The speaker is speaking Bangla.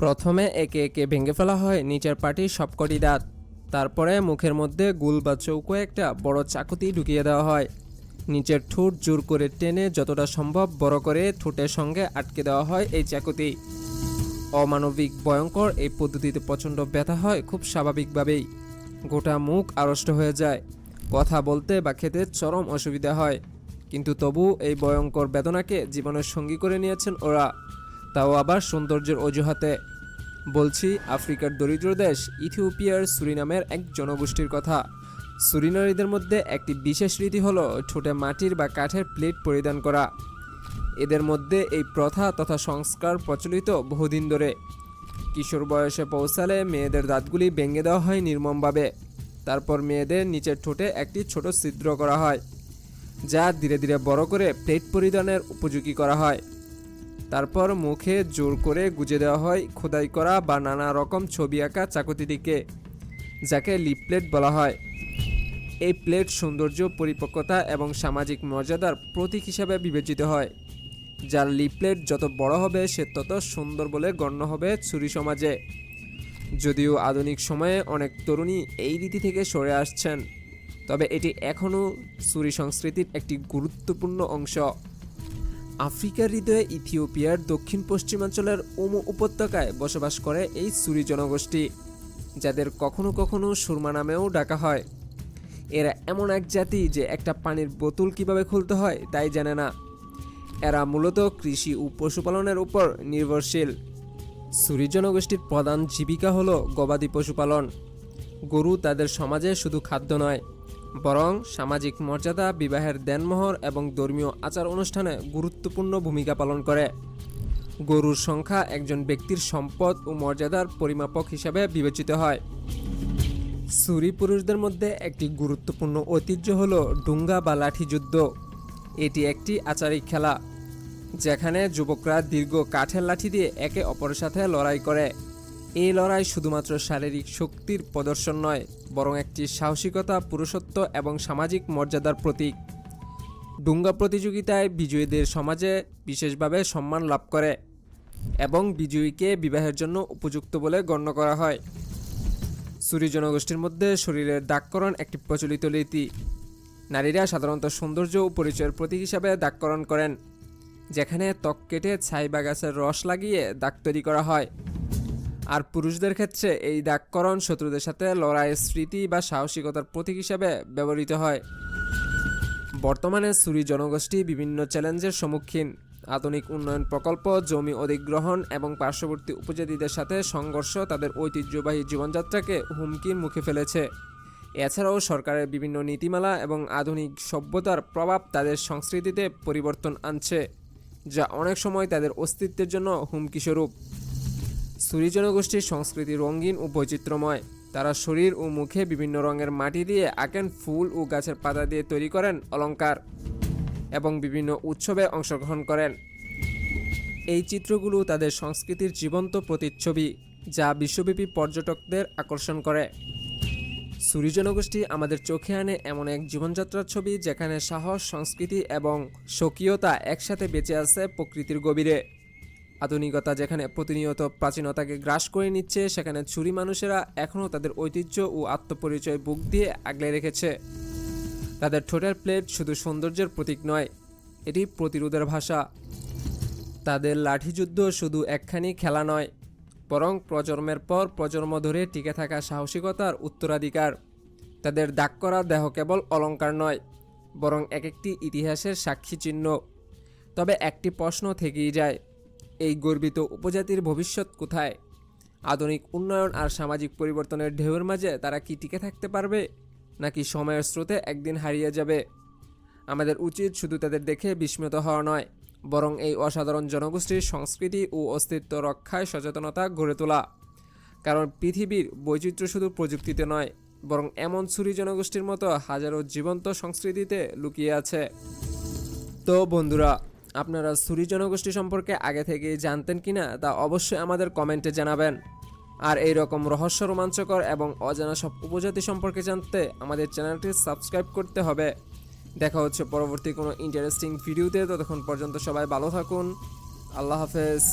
প্রথমে একে একে ভেঙে ফেলা হয় নিচের পাটির সবকটি দাঁত। তারপরে মুখের মধ্যে গোল বা চৌকো একটা বড় চাকুতি ঢুকিয়ে দেওয়া হয়। নিচের ঠোঁট জোর করে টেনে যতটা সম্ভব বড় করে ঠোঁটের সঙ্গে আটকে দেওয়া হয় এই চাকুতি। অমানবিক ভয়ঙ্কর এই পদ্ধতিতে প্রচণ্ড ব্যথা হয় খুব স্বাভাবিকভাবেই। গোটা মুখ আড়ষ্ট হয়ে যায়, কথা বলতে বা খেতে চরম অসুবিধা হয়। কিন্তু তবু এই ভয়ঙ্কর বেদনাকে জীবনের সঙ্গী করে নিয়েছেন ওরা, তাও আবার সৌন্দর্যের অজুহাতে। বলছি আফ্রিকার দরিদ্র দেশ ইথিওপিয়ার সুরিনামের এক জনগোষ্ঠীর কথা। সুরিনারীদের মধ্যে একটি বিশেষ রীতি হলো ঠোঁটে মাটির বা কাঠের প্লেট পরিধান করা। এদের মধ্যে এই প্রথা তথা সংস্কার প্রচলিত বহুদিন ধরে। কিশোর বয়সে পৌঁছালে মেয়েদের দাঁতগুলি ভেঙে দেওয়া হয় নির্মমভাবে। তারপর মেয়েদের নিচের ঠোঁটে একটি ছোট ছিদ্র করা হয়, যা ধীরে ধীরে বড় করে প্লেট পরিধানের উপযোগী করা হয়। তারপর মুখে জোর করে গুজে দেওয়া হয় খোদাই করা বা নানা রকম ছবি আঁকা চাকুতিটিকে, যাকে লিপ প্লেট বলা হয়। এই প্লেট সৌন্দর্য, পরিপক্কতা এবং সামাজিক মর্যাদার প্রতীক হিসাবে বিবেচিত হয়। যার লিপ প্লেট যত বড় হবে সে তত সুন্দর বলে গণ্য হবে সুরি সমাজে। যদিও আধুনিক সময়ে অনেক তরুণী এই রীতি থেকে সরে আসছেন, তবে এটি এখনও সুরি সংস্কৃতির একটি গুরুত্বপূর্ণ অংশ। আফ্রিকার হৃদয়ে ইথিওপিয়ার দক্ষিণ পশ্চিমাঞ্চলের ওমো উপত্যকায় বসবাস করে এই সুরি জনগোষ্ঠী, যাদের কখনো কখনো সুরমা নামেও ডাকা হয়। এরা এমন এক জাতি যে একটা পানির বোতল কিভাবে খুলতে হয় তাই জানে না। এরা মূলত কৃষি ও পশুপালনের উপর নির্ভরশীল। সুরি জনগোষ্ঠীর প্রধান জীবিকা হলো গবাদি পশুপালন। গরু তাদের সমাজে শুধু খাদ্য নয়, বরং সামাজিক মর্যাদা, বিবাহের দেনমোহর এবং ধর্মীয় আচার অনুষ্ঠানে গুরুত্বপূর্ণ ভূমিকা পালন করে। গরুর সংখ্যা একজন ব্যক্তির সম্পদ ও মর্যাদার পরিমাপক হিসাবে বিবেচিত হয়। সুরি পুরুষদের মধ্যে একটি গুরুত্বপূর্ণ ঐতিহ্য হল ডুঙ্গা বা লাঠি যুদ্ধ। এটি একটি আচারিক খেলা, যেখানে যুবকরা দীর্ঘ কাঠের লাঠি দিয়ে একে অপরের সাথে লড়াই করে। এই লড়াই শুধুমাত্র শারীরিক শক্তির প্রদর্শন নয়, বরং একটি সাহসিকতা, পুরুষত্ব এবং সামাজিক মর্যাদার প্রতীক। ডুঙ্গা প্রতিযোগিতায় বিজয়ীদের সমাজে বিশেষভাবে সম্মান লাভ করে এবং বিজয়ীকে বিবাহের জন্য উপযুক্ত বলে গণ্য করা হয়। সুরি জনগোষ্ঠীর মধ্যে শরীরের দাগকরণ একটি প্রচলিত রীতি। নারীরা সাধারণত সৌন্দর্য ও পরিচয়ের প্রতীক হিসাবে দাগকরণ করেন, যেখানে ত্বক কেটে ছাই বা গাছের রস লাগিয়ে দাগ তৈরি করা হয়। আর পুরুষদের ক্ষেত্রে এই দাগকরণ শত্রুদের সাথে লড়াইয়ের স্মৃতি বা সাহসিকতার প্রতীক হিসাবে ব্যবহৃত হয়। বর্তমানে সুরি জনগোষ্ঠী বিভিন্ন চ্যালেঞ্জের সম্মুখীন। আধুনিক উন্নয়ন প্রকল্প, জমি অধিগ্রহণ এবং পার্শ্ববর্তী উপজাতিদের সাথে সংঘর্ষ তাদের ঐতিহ্যবাহী জীবনযাত্রাকে হুমকির মুখে ফেলেছে। এছাড়াও সরকারের বিভিন্ন নীতিমালা এবং আধুনিক সভ্যতার প্রভাব তাদের সংস্কৃতিতে পরিবর্তন আনছে, যা অনেক সময় তাদের অস্তিত্বের জন্য হুমকিস্বরূপ। সুরি জনগোষ্ঠীর সংস্কৃতি রঙিন ও বৈচিত্র্যময়। তারা শরীর ও মুখে বিভিন্ন রঙের মাটি দিয়ে আঁকেন, ফুল ও গাছের পাতা দিয়ে তৈরি করেন অলঙ্কার এবং বিভিন্ন উৎসবে অংশগ্রহণ করেন। এই চিত্রগুলো তাদের সংস্কৃতির জীবন্ত প্রতিচ্ছবি, যা বিশ্বব্যাপী পর্যটকদের আকর্ষণ করে। সুরি জনগোষ্ঠী আমাদের চোখে আনে এমন এক জীবনযাত্রার ছবি, যেখানে সাহস, সংস্কৃতি এবং স্বকীয়তা একসাথে বেঁচে আছে প্রকৃতির গভীরে। আধুনিকতা যেখানে প্রতিনিয়ত প্রাচীনতাকে গ্রাস করে নিচ্ছে, সেখানে সুরি মানুষেরা এখনও তাদের ঐতিহ্য ও আত্মপরিচয় বুক দিয়ে আগলে রেখেছে। তাদের ঠোঁটের প্লেট শুধু সৌন্দর্যের প্রতীক নয়, এটি প্রতিরোধের ভাষা। তাদের লাঠিযুদ্ধ শুধু একখানি খেলা নয়, বরং প্রজন্মের পর প্রজন্ম ধরে টিকে থাকা সাহসিকতার উত্তরাধিকার। তাদের দাগ করা দেহ কেবল অলঙ্কার নয়, বরং এক একটি ইতিহাসের সাক্ষী চিহ্ন। তবে একটি প্রশ্ন থেকেই যায়, এই গর্বিত উপজাতির ভবিষ্যৎ কোথায়? আধুনিক উন্নয়ন আর সামাজিক পরিবর্তনের ঢেউয়ের মাঝে তারা কি টিকে থাকতে পারবে, নাকি সময়ের স্রোতে একদিন হারিয়ে যাবে? আমাদের উচিত শুধু তাদের দেখে বিস্মিত হওয়া নয়, বরং এই অসাধারণ জনগোষ্ঠীর সংস্কৃতি ও অস্তিত্ব রক্ষায় সচেতনতা গড়ে তোলা। কারণ পৃথিবীর বৈচিত্র্য শুধু প্রযুক্তিতে নয়, বরং এমন সুরি জনগোষ্ঠীর মতো হাজারো জীবন্ত সংস্কৃতিতে লুকিয়ে আছে। তো বন্ধুরা, আপনারা সুরি জনগোষ্ঠী সম্পর্কে আগে থেকেই জানতেন কিনা তা অবশ্যই আমাদের কমেন্টে জানাবেন। আর এই রকম রহস্য, রোমাঞ্চকর এবং অজানা সব উপজাতি সম্পর্কে জানতে আমাদের চ্যানেলটি সাবস্ক্রাইব করতে হবে। দেখা হচ্ছে পরবর্তী কোনো ইন্টারেস্টিং ভিডিওতে। ততক্ষণ পর্যন্ত সবাই ভালো থাকুন। আল্লাহ হাফেজ।